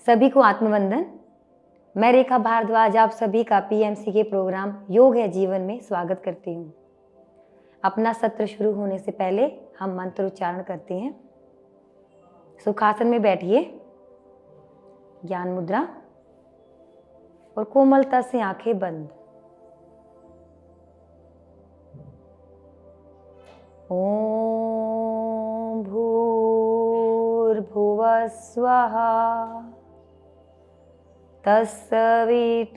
सभी को आत्मवंदन। मैं रेखा भारद्वाज आप सभी का पीएमसी के प्रोग्राम योग है जीवन में स्वागत करती हूँ। अपना सत्र शुरू होने से पहले हम मंत्र उच्चारण करते हैं। सुखासन में बैठिए, ज्ञान मुद्रा और कोमलता से आंखें बंद। ओम भूर्भुवः स्वः तत्सवितुर्वरेण्यं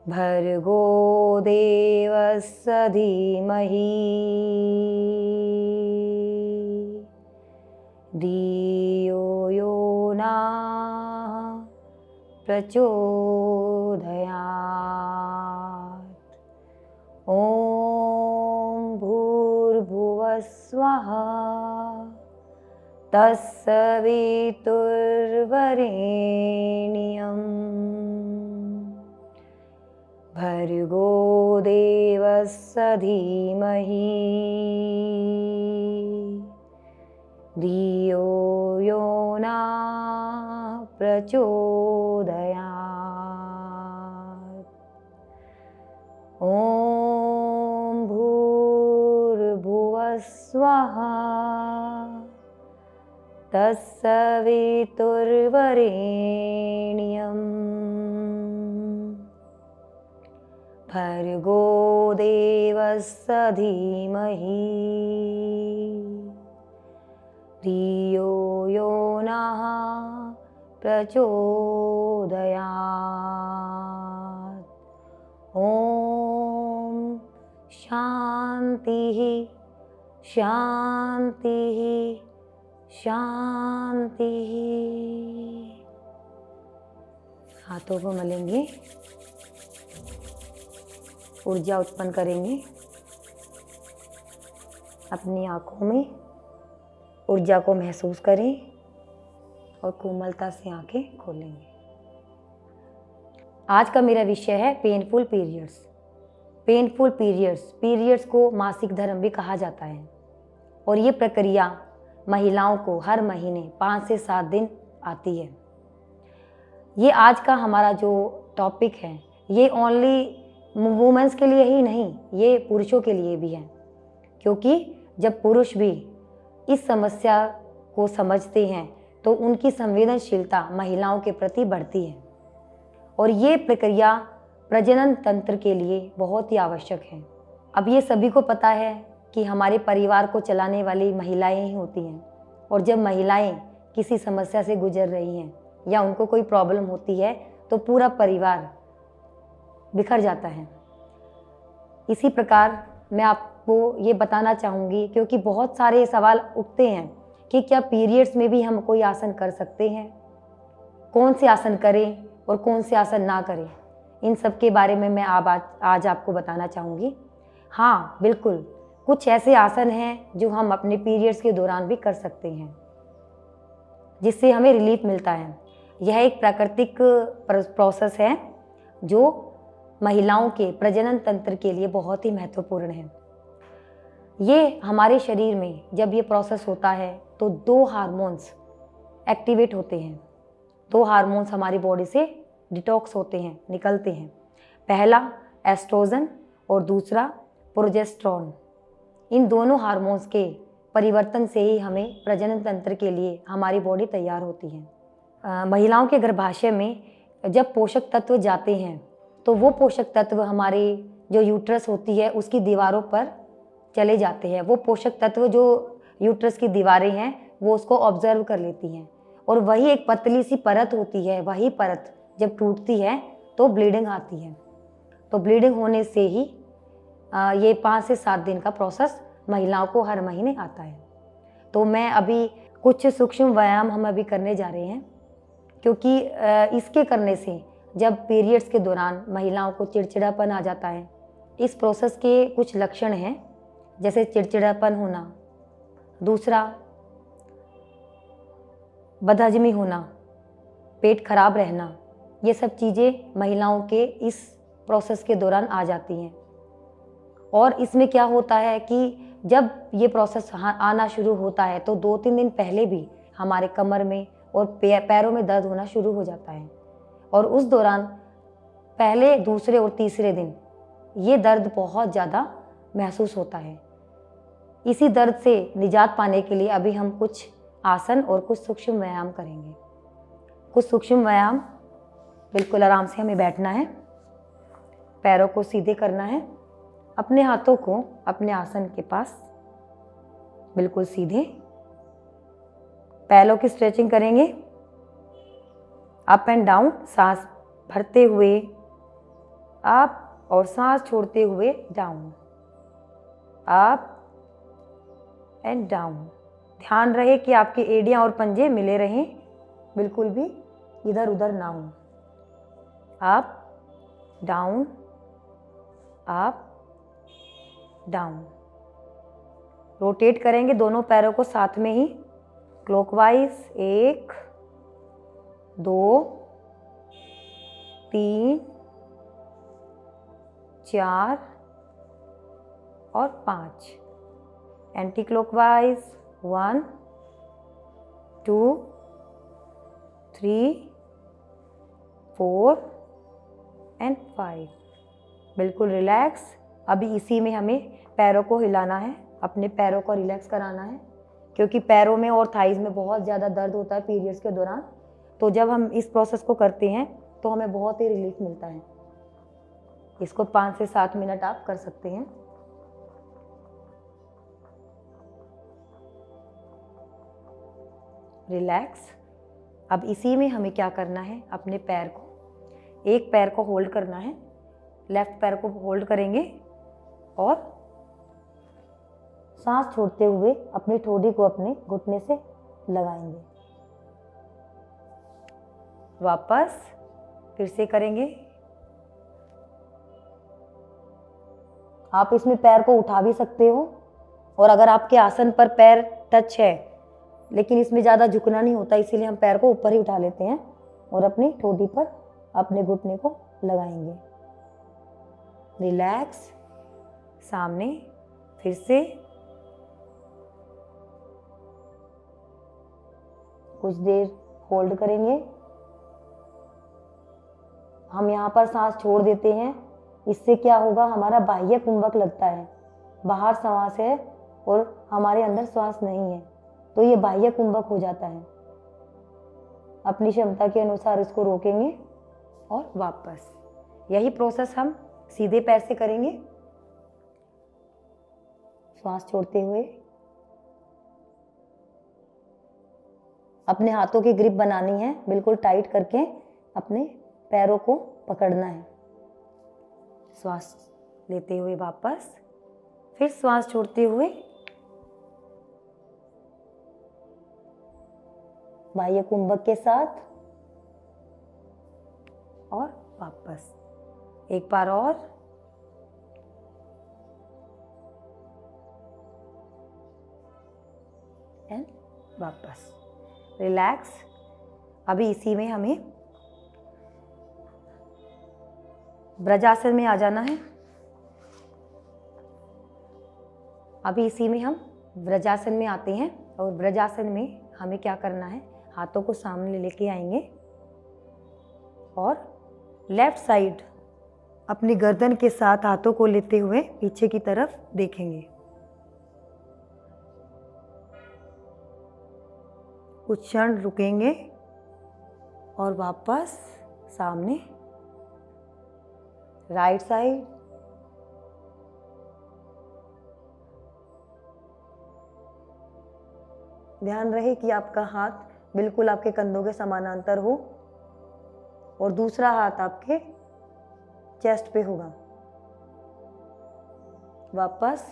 भर्गो देवस्य धीमहि धियो यो नः प्रचोदयात्। ॐ भूर्भुवः स्वः तत्सवितुर्वरेण्यं भर्गो देवस्य धीमहि धियो यो नः प्रचोदयात्। ॐ भूर्भुवः स्वः तत्सवितुर्वरेण्यं भर्गो देवस्य धीमहि धियो यो नः प्रचोदयात्। ॐ शान्तिः शान्तिः शांति। हाथों को मलेंगे, ऊर्जा उत्पन्न करेंगे। अपनी आंखों में ऊर्जा को महसूस करें और कोमलता से आंखें खोलेंगे। आज का मेरा विषय है पेनफुल पीरियड्स। पेनफुल पीरियड्स को मासिक धर्म भी कहा जाता है और ये प्रक्रिया महिलाओं को हर महीने 5 से 7 दिन आती है। ये आज का हमारा जो टॉपिक है ये ओनली वुमेन्स के लिए ही नहीं, ये पुरुषों के लिए भी है, क्योंकि जब पुरुष भी इस समस्या को समझते हैं तो उनकी संवेदनशीलता महिलाओं के प्रति बढ़ती है और ये प्रक्रिया प्रजनन तंत्र के लिए बहुत ही आवश्यक है। अब ये सभी को पता है कि हमारे परिवार को चलाने वाली महिलाएं ही होती हैं और जब महिलाएं किसी समस्या से गुजर रही हैं या उनको कोई प्रॉब्लम होती है तो पूरा परिवार बिखर जाता है। इसी प्रकार मैं आपको ये बताना चाहूँगी, क्योंकि बहुत सारे सवाल उठते हैं कि क्या पीरियड्स में भी हम कोई आसन कर सकते हैं, कौन से आसन करें और कौन से आसन ना करें। इन सब के बारे में मैं आज आपको बताना चाहूँगी। हाँ बिल्कुल, कुछ ऐसे आसन हैं जो हम अपने पीरियड्स के दौरान भी कर सकते हैं जिससे हमें रिलीफ मिलता है। यह एक प्राकृतिक प्रोसेस है जो महिलाओं के प्रजनन तंत्र के लिए बहुत ही महत्वपूर्ण है। ये हमारे शरीर में जब ये प्रोसेस होता है तो 2 हार्मोन्स एक्टिवेट होते हैं। 2 हार्मोन्स हमारी बॉडी से डिटॉक्स होते हैं, निकलते हैं। पहला एस्ट्रोजन और दूसरा प्रोजेस्टेरोन। इन दोनों हार्मोन्स के परिवर्तन से ही हमें प्रजनन तंत्र के लिए हमारी बॉडी तैयार होती है। महिलाओं के गर्भाशय में जब पोषक तत्व जाते हैं तो वो पोषक तत्व हमारे जो यूट्रस होती है उसकी दीवारों पर चले जाते हैं। वो पोषक तत्व जो यूट्रस की दीवारें हैं वो उसको ऑब्जर्व कर लेती हैं और वही एक पतली सी परत होती है, वही परत जब टूटती है तो ब्लीडिंग आती है। तो ब्लीडिंग होने से ही ये 5 से 7 दिन का प्रोसेस महिलाओं को हर महीने आता है। तो मैं अभी कुछ सूक्ष्म व्यायाम हम अभी करने जा रहे हैं, क्योंकि इसके करने से जब पीरियड्स के दौरान महिलाओं को चिड़चिड़ापन आ जाता है, इस प्रोसेस के कुछ लक्षण हैं जैसे चिड़चिड़ापन होना, दूसरा बदहजमी होना, पेट खराब रहना, ये सब चीज़ें महिलाओं के इस प्रोसेस के दौरान आ जाती हैं। और इसमें क्या होता है कि जब ये प्रोसेस आना शुरू होता है तो 2-3 दिन पहले भी हमारे कमर में और पैरों में दर्द होना शुरू हो जाता है, और उस दौरान पहले, दूसरे और तीसरे दिन ये दर्द बहुत ज़्यादा महसूस होता है। इसी दर्द से निजात पाने के लिए अभी हम कुछ आसन और कुछ सूक्ष्म व्यायाम करेंगे। कुछ सूक्ष्म व्यायाम, बिल्कुल आराम से हमें बैठना है, पैरों को सीधे करना है, अपने हाथों को अपने आसन के पास बिल्कुल सीधे, पैरों की स्ट्रेचिंग करेंगे, अप एंड डाउन, सांस भरते हुए अप और सांस छोड़ते हुए डाउन, अप एंड डाउन। ध्यान रहे कि आपके एड़ियां और पंजे मिले रहें, बिल्कुल भी इधर उधर ना हो। Up down, up down. Rotate करेंगे दोनों पैरों को साथ में ही, क्लॉकवाइज। 1 2 3 4 और 5। Anti clockwise 1 2 3 4 and 5। बिल्कुल रिलैक्स। अभी इसी में हमें पैरों को हिलाना है, अपने पैरों को रिलैक्स कराना है, क्योंकि पैरों में और थाइज में बहुत ज़्यादा दर्द होता है पीरियड्स के दौरान। तो जब हम इस प्रोसेस को करते हैं तो हमें बहुत ही रिलीफ मिलता है। इसको 5 से 7 मिनट आप कर सकते हैं। रिलैक्स। अब इसी में हमें क्या करना है, अपने पैर को, एक पैर को होल्ड करना है, लेफ्ट पैर को होल्ड करेंगे और सांस छोड़ते हुए अपनी ठोड़ी को अपने घुटने से लगाएंगे। वापस फिर से करेंगे। आप इसमें पैर को उठा भी सकते हो, और अगर आपके आसन पर पैर टच है लेकिन इसमें ज़्यादा झुकना नहीं होता, इसीलिए हम पैर को ऊपर ही उठा लेते हैं और अपनी ठोड़ी पर अपने घुटने को लगाएंगे। रिलैक्स। सामने फिर से कुछ देर होल्ड करेंगे। हम यहाँ पर सांस छोड़ देते हैं, इससे क्या होगा, हमारा बाह्य कुंभक लगता है, बाहर श्वास है और हमारे अंदर श्वास नहीं है, तो ये बाह्य कुंभक हो जाता है। अपनी क्षमता के अनुसार इसको रोकेंगे और वापस। यही प्रोसेस हम सीधे पैर से करेंगे। श्वास छोड़ते हुए अपने हाथों की ग्रिप बनानी है, बिल्कुल टाइट करके अपने पैरों को पकड़ना है। श्वास लेते हुए वापस, फिर श्वास छोड़ते हुए बाह्य कुंभक के साथ और वापस। एक बार और। एंड वापस। रिलैक्स। अभी इसी में हमें ब्रजासन में आ जाना है। अभी इसी में हम ब्रजासन में आते हैं, और ब्रजासन में हमें क्या करना है, हाथों को सामने लेके आएंगे और लेफ्ट साइड अपनी गर्दन के साथ हाथों को लेते हुए पीछे की तरफ देखेंगे। कुछ क्षण रुकेंगे और वापस सामने। Right side. ध्यान रहे कि आपका हाथ बिल्कुल आपके कंधों के समानांतर हो और दूसरा हाथ आपके चेस्ट पे होगा। वापस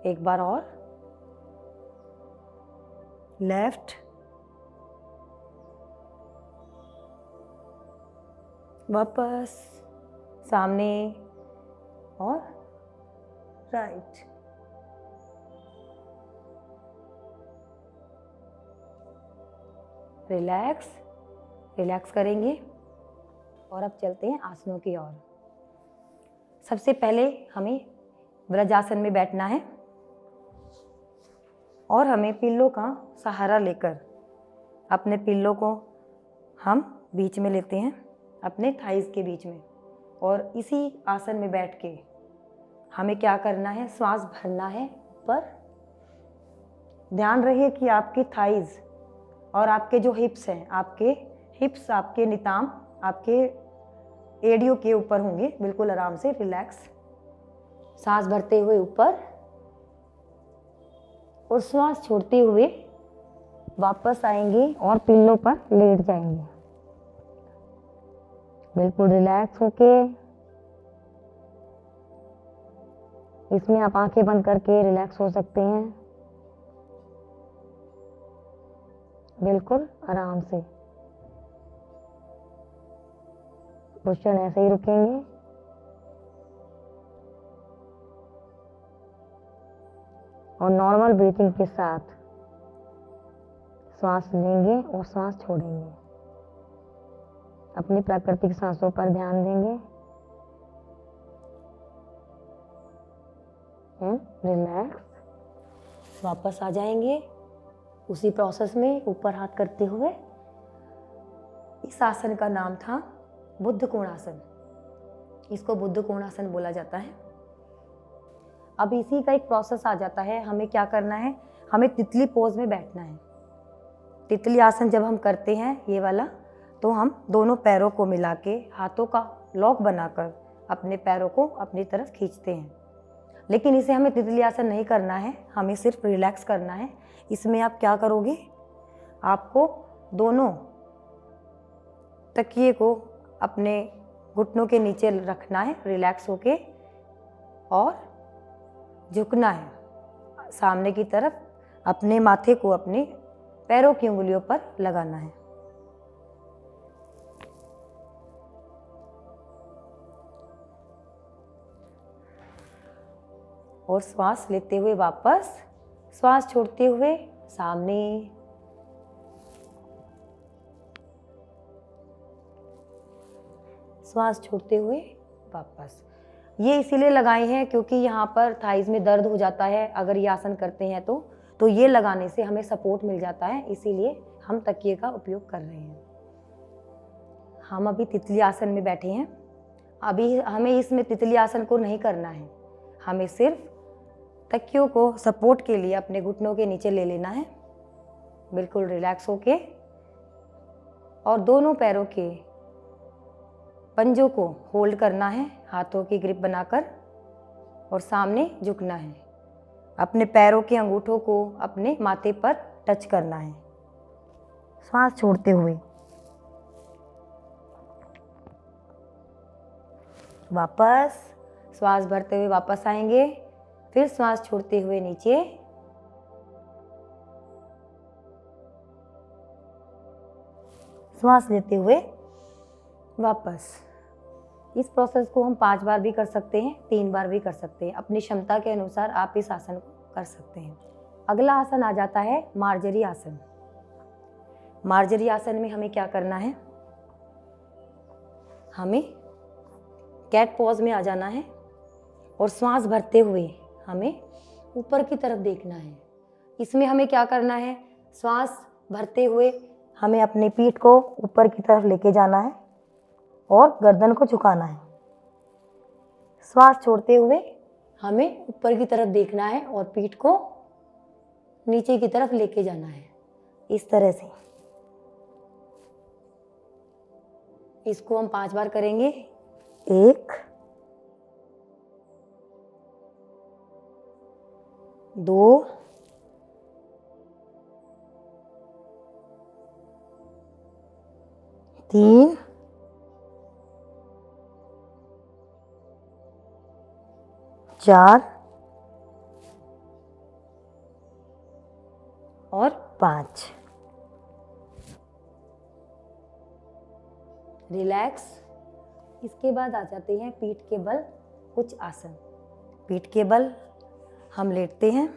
एक बार और। लेफ्ट, वापस सामने और राइट। रिलैक्स। रिलैक्स करेंगे और अब चलते हैं आसनों की ओर। सबसे पहले हमें वज्रासन में बैठना है। और हमें पिल्लों का सहारा लेकर अपने पिल्लों को हम बीच में लेते हैं, अपने थाइज़ के बीच में, और इसी आसन में बैठ के हमें क्या करना है, श्वास भरना है ऊपर। ध्यान रहे कि आपके थाइज़ और आपके जो हिप्स हैं, आपके हिप्स, आपके निताम, आपके एडियो के ऊपर होंगे, बिल्कुल आराम से रिलैक्स। सांस भरते हुए ऊपर और श्वास छोड़ते हुए वापस आएंगे और पिल्लों पर लेट जाएंगे, बिल्कुल रिलैक्स होके। इसमें आप आंखें बंद करके रिलैक्स हो सकते हैं, बिल्कुल आराम से। पोस्चर ऐसे ही रुकेंगे और नॉर्मल ब्रीथिंग के साथ श्वास लेंगे और श्वास छोड़ेंगे। अपनी प्राकृतिक सांसों पर ध्यान देंगे एंड रिलैक्स। वापस आ जाएंगे उसी प्रोसेस में, ऊपर हाथ करते हुए। इस आसन का नाम था बुद्ध कोणासन। इसको बुद्ध कोणासन बोला जाता है। अब इसी का एक प्रोसेस आ जाता है, हमें क्या करना है, हमें तितली पोज में बैठना है। तितली आसन जब हम करते हैं ये वाला, तो हम दोनों पैरों को मिला के हाथों का लॉक बनाकर अपने पैरों को अपनी तरफ खींचते हैं। लेकिन इसे हमें तितली आसन नहीं करना है, हमें सिर्फ रिलैक्स करना है। इसमें आप क्या करोगे, आपको दोनों तकिए को अपने घुटनों के नीचे रखना है, रिलैक्स होके, और झुकना है सामने की तरफ। अपने माथे को अपने पैरों की उंगलियों पर लगाना है। और श्वास लेते हुए वापस, श्वास छोड़ते हुए सामने। श्वास छोड़ते हुए वापस। ये इसीलिए लगाए हैं क्योंकि यहाँ पर थाइज में दर्द हो जाता है अगर ये आसन करते हैं तो ये लगाने से हमें सपोर्ट मिल जाता है, इसीलिए हम तकिए का उपयोग कर रहे हैं। हम अभी तितली आसन में बैठे हैं। अभी हमें इसमें तितली आसन को नहीं करना है, हमें सिर्फ तकियों को सपोर्ट के लिए अपने घुटनों के नीचे ले लेना है, बिल्कुल रिलैक्स होके, और दोनों पैरों के पंजों को होल्ड करना है हाथों की ग्रिप बनाकर, और सामने झुकना है। अपने पैरों के अंगूठों को अपने माथे पर टच करना है, श्वास छोड़ते हुए। वापस श्वास भरते हुए वापस आएंगे, फिर श्वास छोड़ते हुए नीचे, श्वास लेते हुए वापस। इस प्रोसेस को हम 5 बार भी कर सकते हैं, 3 बार भी कर सकते हैं, अपनी क्षमता के अनुसार आप इस आसन को कर सकते हैं। अगला आसन आ जाता है मार्जरी आसन। मार्जरी आसन में हमें क्या करना है, हमें कैट पॉज में आ जाना है और श्वास भरते हुए हमें ऊपर की तरफ देखना है। इसमें हमें क्या करना है, श्वास भरते हुए हमें अपनी पीठ को ऊपर की तरफ लेके जाना है और गर्दन को झुकाना है। श्वास छोड़ते हुए हमें ऊपर की तरफ देखना है और पीठ को नीचे की तरफ लेके जाना है, इस तरह से। इसको हम 5 बार करेंगे। 1 2 3 4 और 5। रिलैक्स। इसके बाद आ जाते हैं पीठ के बल कुछ आसन। पीठ के बल हम लेटते हैं।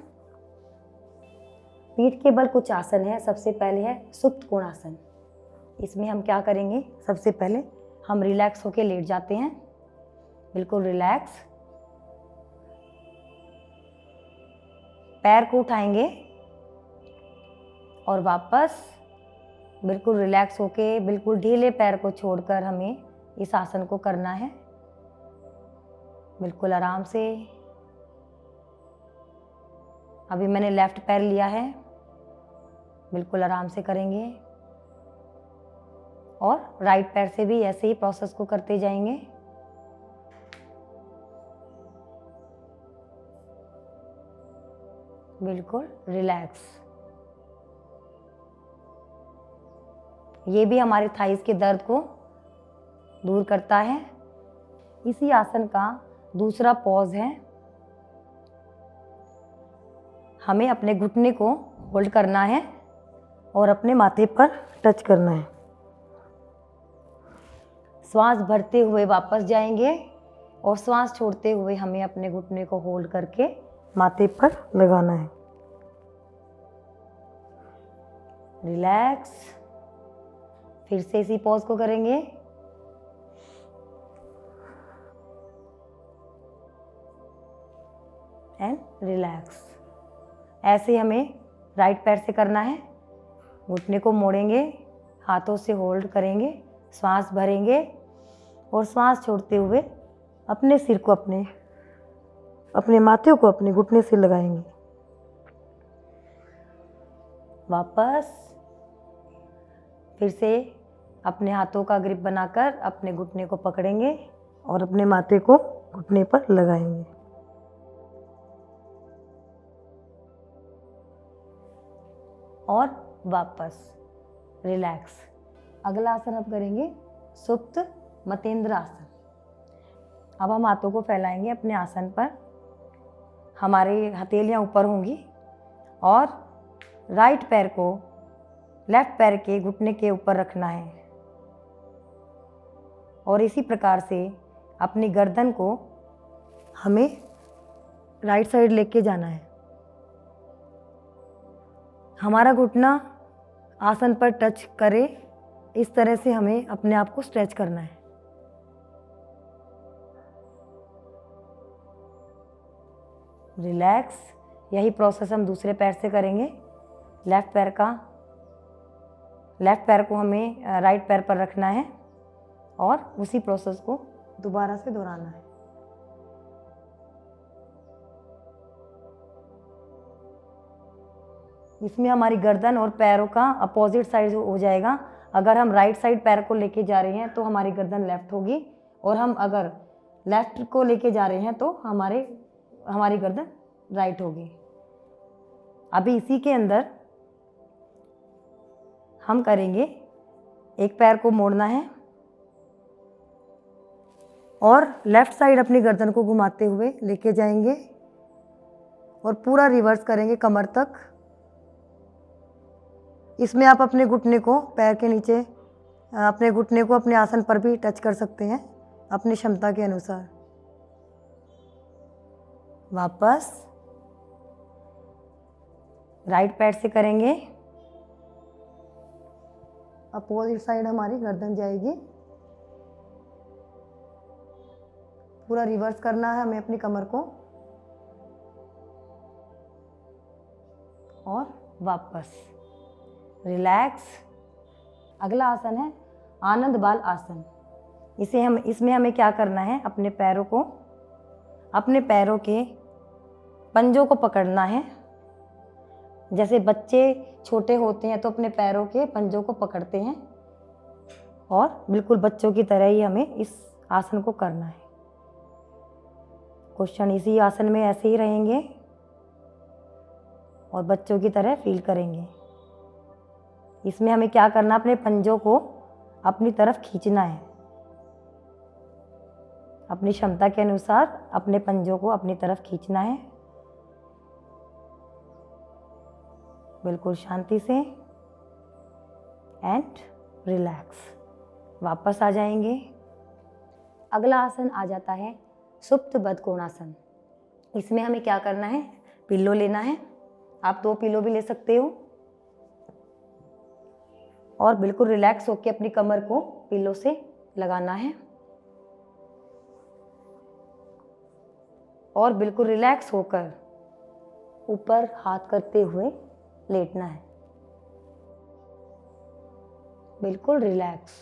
पीठ के बल कुछ आसन है। सबसे पहले है सुप्त कोणासन। इसमें हम क्या करेंगे, सबसे पहले हम रिलैक्स होके लेट जाते हैं, बिल्कुल रिलैक्स। पैर को उठाएंगे और वापस बिल्कुल रिलैक्स होके बिल्कुल ढीले पैर को छोड़कर हमें इस आसन को करना है, बिल्कुल आराम से। अभी मैंने लेफ्ट पैर लिया है, बिल्कुल आराम से करेंगे और राइट पैर से भी ऐसे ही प्रोसेस को करते जाएंगे। बिल्कुल रिलैक्स। ये भी हमारे थाइस के दर्द को दूर करता है। इसी आसन का दूसरा पॉज है, हमें अपने घुटने को होल्ड करना है और अपने माथे पर टच करना है। श्वास भरते हुए वापस जाएंगे और श्वास छोड़ते हुए हमें अपने घुटने को होल्ड करके माथे पर लगाना है। रिलैक्स। फिर से इसी पॉज को करेंगे। And relax. ऐसे हमें राइट पैर से करना है। घुटने को मोड़ेंगे, हाथों से होल्ड करेंगे, श्वास भरेंगे और श्वास छोड़ते हुए अपने सिर को अपने माथे को अपने घुटने से लगाएंगे। वापस फिर से अपने हाथों का ग्रिप बनाकर अपने घुटने को पकड़ेंगे और अपने माथे को घुटने पर लगाएंगे। और वापस रिलैक्स। अगला आसन अब करेंगे सुप्त मतेंद्र आसन। अब हम हाथों को फैलाएंगे अपने आसन पर, हमारी हथेलियां ऊपर होंगी और राइट पैर को लेफ्ट पैर के घुटने के ऊपर रखना है और इसी प्रकार से अपनी गर्दन को हमें राइट साइड लेके जाना है। हमारा घुटना आसन पर टच करे, इस तरह से हमें अपने आप को स्ट्रेच करना है। रिलैक्स। यही प्रोसेस हम दूसरे पैर से करेंगे। लेफ्ट पैर को हमें राइट पैर पर रखना है और उसी प्रोसेस को दोबारा से दोहराना है। इसमें हमारी गर्दन और पैरों का अपोजिट साइड हो जाएगा। अगर हम राइट साइड पैर को लेके जा रहे हैं तो हमारी गर्दन लेफ्ट होगी और हम अगर लेफ्ट को लेके जा रहे हैं तो हमारी गर्दन राइट होगी। अभी इसी के अंदर हम करेंगे, एक पैर को मोड़ना है और लेफ्ट साइड अपनी गर्दन को घुमाते हुए लेके जाएंगे और पूरा रिवर्स करेंगे कमर तक। इसमें आप अपने घुटने को पैर के नीचे, अपने घुटने को अपने आसन पर भी टच कर सकते हैं अपनी क्षमता के अनुसार। वापस राइट पैर से करेंगे, अपोजिट साइड हमारी गर्दन जाएगी। पूरा रिवर्स करना है हमें अपनी कमर को और वापस रिलैक्स। अगला आसन है आनंद बाल आसन। इसमें हमें क्या करना है, अपने पैरों के पंजों को पकड़ना है। जैसे बच्चे छोटे होते हैं तो अपने पैरों के पंजों को पकड़ते हैं और बिल्कुल बच्चों की तरह ही हमें इस आसन को करना है। क्वेश्चन इसी आसन में ऐसे ही रहेंगे और बच्चों की तरह फील करेंगे। इसमें हमें क्या करना, अपने पंजों को अपनी तरफ खींचना है। अपनी क्षमता के अनुसार अपने पंजों को अपनी तरफ खींचना है, बिल्कुल शांति से। And relax. वापस आ जाएंगे। अगला आसन आ जाता है सुप्त बद्धकोणासन। इसमें हमें क्या करना है, पिल्लो लेना है। आप 2 पिल्लो भी ले सकते हो और बिल्कुल रिलैक्स होकर अपनी कमर को पिल्लो से लगाना है और बिल्कुल रिलैक्स होकर ऊपर हाथ करते हुए लेटना है। बिल्कुल रिलैक्स।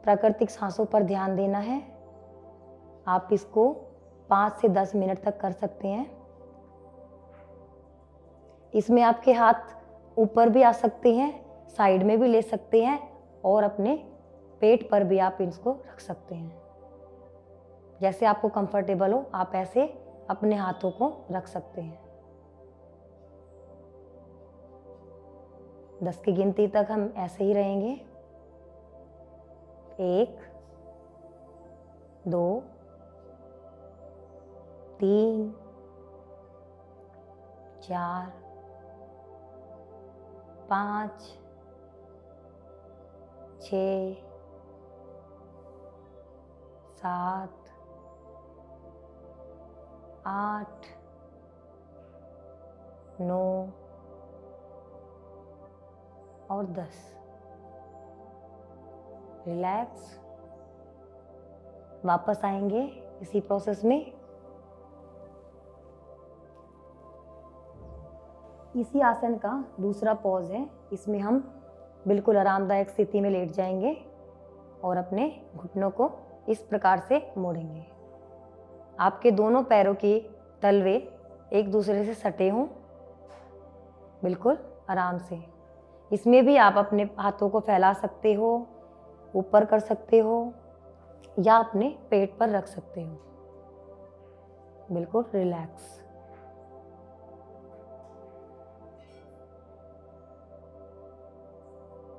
प्राकृतिक सांसों पर ध्यान देना है। आप इसको 5 से 10 मिनट तक कर सकते हैं। इसमें आपके हाथ ऊपर भी आ सकते हैं, साइड में भी ले सकते हैं और अपने पेट पर भी आप इसको रख सकते हैं। जैसे आपको कंफर्टेबल हो आप ऐसे अपने हाथों को रख सकते हैं। 10 की गिनती तक हम ऐसे ही रहेंगे। 1 2 3 4 5 6 7 8 9 और 10। रिलैक्स। वापस आएंगे इसी प्रोसेस में। इसी आसन का दूसरा पॉज है। इसमें हम बिल्कुल आरामदायक स्थिति में लेट जाएंगे और अपने घुटनों को इस प्रकार से मोड़ेंगे। आपके दोनों पैरों के तलवे एक दूसरे से सटे हों, बिल्कुल आराम से। इसमें भी आप अपने हाथों को फैला सकते हो, ऊपर कर सकते हो या अपने पेट पर रख सकते हो। बिल्कुल रिलैक्स।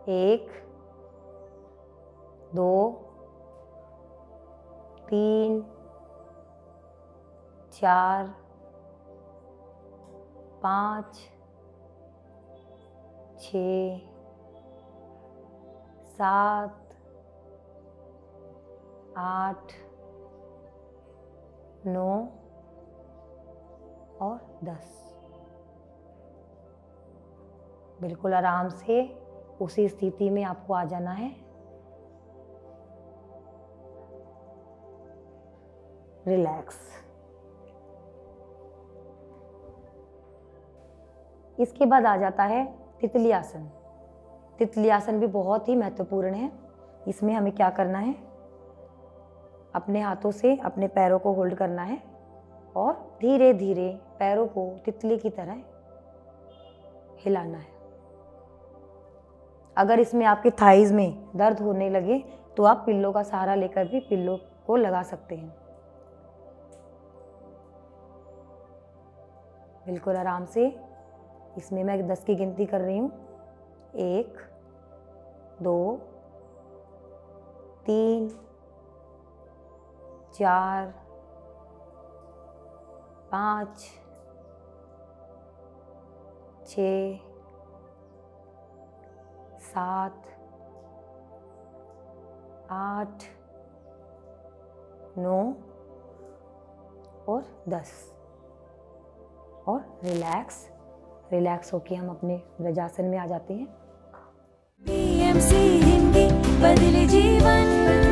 एक 2 3 4 5 6 7 8 9 और 10। बिल्कुल आराम से उसी स्थिति में आपको आ जाना है। रिलैक्स। इसके बाद आ जाता है तितली आसन। तितली आसन भी बहुत ही महत्वपूर्ण है। इसमें हमें क्या करना है, अपने हाथों से अपने पैरों को होल्ड करना है और धीरे धीरे पैरों को तितली की तरह हिलाना है। अगर इसमें आपके थाइज में दर्द होने लगे तो आप पिल्लो का सहारा लेकर भी पिल्लो को लगा सकते हैं। बिल्कुल आराम से। इसमें मैं 10 की गिनती कर रही हूँ। 1 2 3 4 5 6 7 8 9 और 10। और रिलैक्स होके हम अपने व्रजासन में आ जाते हैं। PMC हिंदी बदले जीवन।